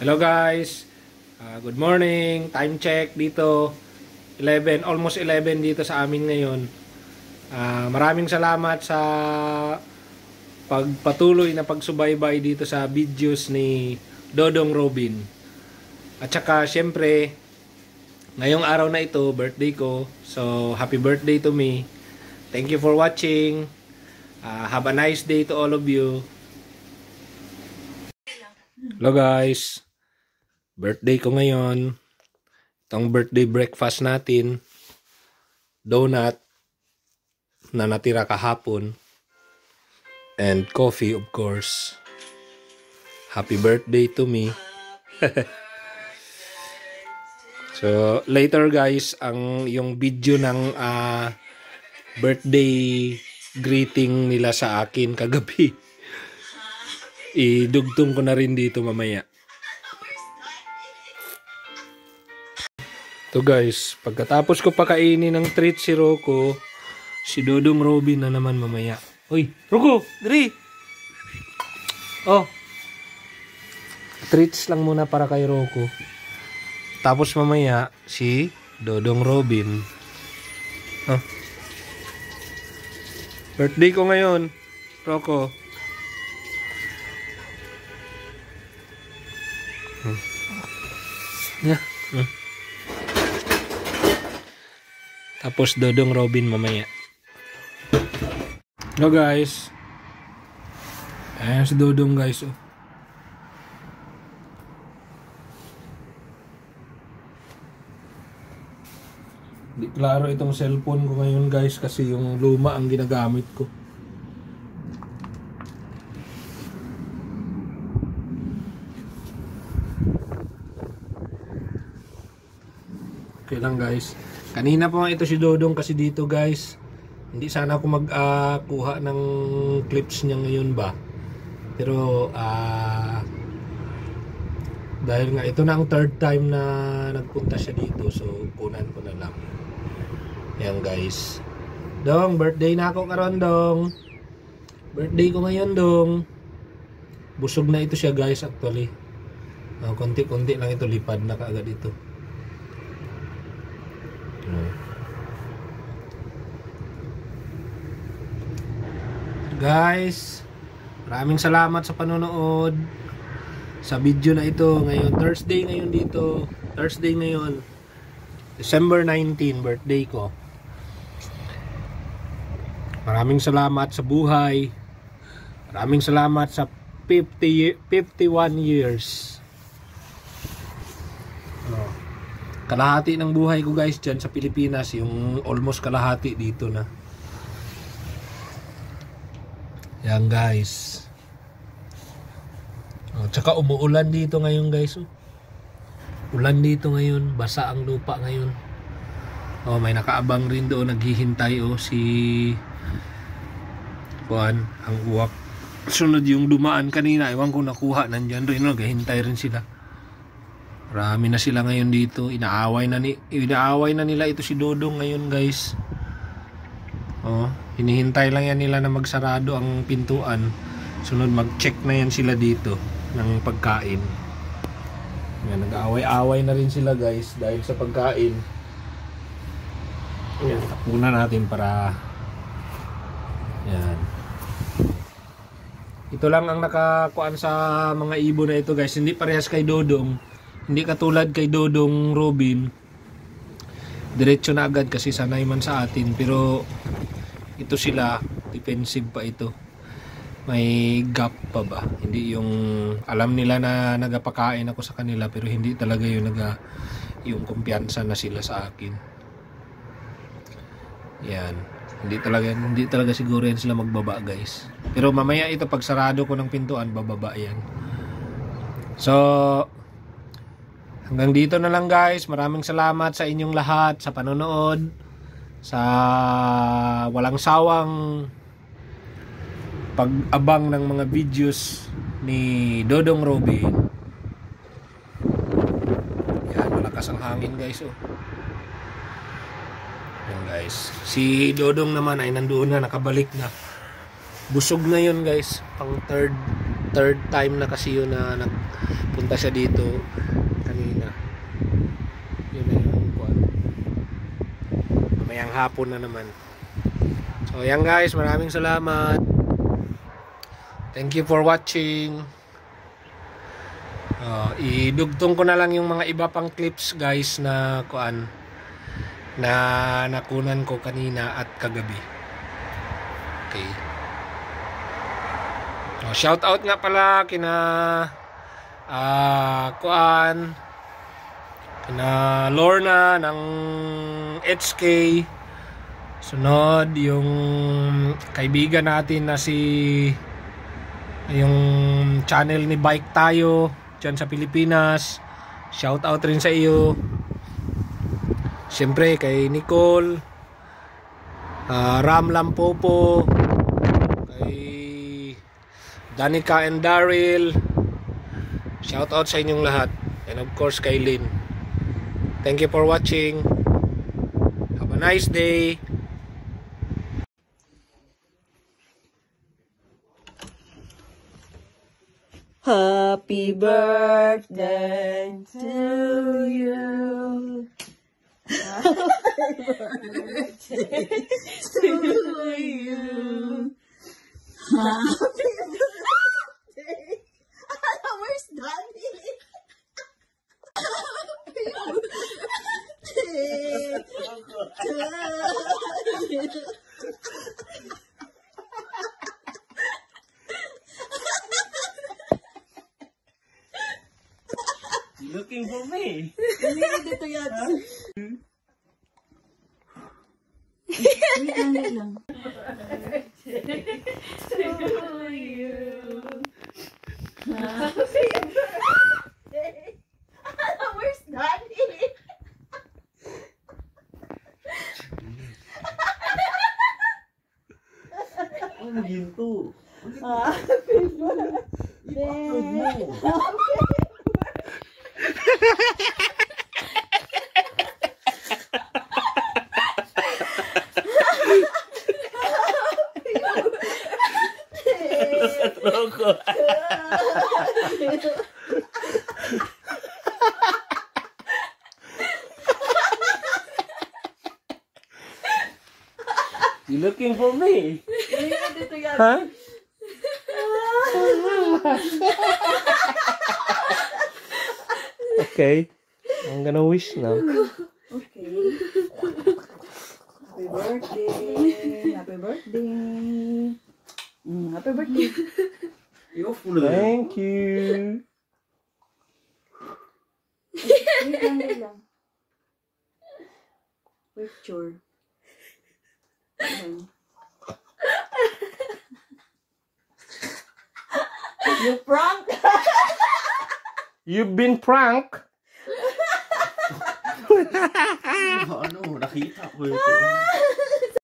Hello guys, good morning, time check dito, 11, almost 11 dito sa amin ngayon. Maraming salamat sa pagpatuloy na pagsubaybay dito sa videos ni Dodong Robin. At saka syempre, ngayong araw na ito, birthday ko, so happy birthday to me. Thank you for watching, have a nice day to all of you. Hello guys, birthday ko ngayon. Itong birthday breakfast natin, donut na natira kahapon, and coffee of course. Happy birthday to me. So later guys, yung video ng birthday greeting nila sa akin kagabi, idugtong ko na rin dito mamaya. So guys, pagkatapos ko pakainin ng treat si Rocco, si Dodong Robin na naman mamaya. Uy, Rocco, dali! Oh, treats lang muna para kay Rocco. Tapos mamaya, si Dodong Robin. Oh. Birthday ko ngayon, Rocco. Yeah. Tapos Dodong Robin mamaya. Hello guys. Ayan si Dodong guys. Oh. Di klaro itong cellphone ko ngayon guys kasi yung luma ang ginagamit ko. Okay lang guys. Kanina pa ito si Dodong kasi dito guys. Hindi sana ako magkuha ng clips niya ngayon ba. Pero dahil nga ito na ang third time na nagpunta siya dito, so kunan ko na lang. Yan guys. Dong, birthday na ako karon Dong. Birthday ko ngayon Dong. Busog na ito siya guys actually. Konti-konti lang ito, lipad na kaagad ito. Guys, maraming salamat sa panonood sa video na ito. Ngayon, Thursday ngayon dito. Thursday ngayon, December 19, birthday ko. Maraming salamat sa buhay. Maraming salamat sa 51 years. Kalahati ng buhay ko guys dyan sa Pilipinas. Yung almost kalahati dito na. Yan guys. Tsaka umuulan dito ngayon guys. Ulan dito ngayon. Basa ang lupa ngayon. May nakaabang rin doon. Naghihintay si Juan, ang uwak. Sunod yung dumaan kanina. Ewan ko nakuha. Nandyan rin. Naghihintay rin sila. Marami na sila ngayon dito. Inaaway na nila ito si Dodong ngayon guys. Hinihintay lang yan nila na magsarado ang pintuan. Sunod mag-check na yan sila dito ng pagkain. Yan, nag-aaway-aaway na rin sila guys dahil sa pagkain. Yan, takuna natin para yan. Ito lang ang nakakuan sa mga ibon na ito guys. Hindi parehas kay Dodong. Hindi katulad kay Dodong Robin. Diretso na agad kasi sanay man sa atin. Pero ito sila, defensive pa ito. May gap pa ba? Hindi yung alam nila na nagapakain ako sa kanila pero hindi talaga yung kumpiyansa na sila sa akin. Yan. Hindi talaga siguro yan sila magbaba guys. Pero mamaya ito pag sarado ko ng pintuan, bababa yan. So hanggang dito na lang guys. Maraming salamat sa inyong lahat sa panonood, sa walang sawang pag-abang ng mga videos ni Dodong Robin. Yan, malakas ang hangin guys. Yan guys. Si Dodong naman ay nandoon na, nakabalik na. Busog na yun guys. Pang third time na kasi yun na Punta siya dito kanina. Yun na yung kuwan. Mamayang hapon na naman. So yan guys, maraming salamat. Thank you for watching. Idugtong ko na lang yung mga iba pang clips guys na kuan na nakunan ko kanina at kagabi. Okay. Shout out nga pala kina kuan kina Lorna ng HK. Sunod yung kaibigan natin na yung channel ni Bike Tayo dyan sa Pilipinas. Shout out rin sa iyo. Siyempre kay Nicole, Ram Lampopo, kay Danica and Daryl. Shout out sa inyong lahat. And of course kay Lynn. Thank you for watching. Have a nice day. Happy birthday to you. Happy birthday to you. Happy birthday. Where's Daddy? Happy birthday to you. Looking for me. Hindi dito yan. Wait lang. Where's Daddy? Ano ginto? Happy birthday. I-upload mo. Loko. You looking for me? Dito yan. Huh? Okay. I'm gonna wish now. Okay. Happy birthday. Happy birthday. Happy birthday. You're full of Thank you. Wait lang. Picture. Ayan. You prank? You've been pranked. Ano, nakita ko ito.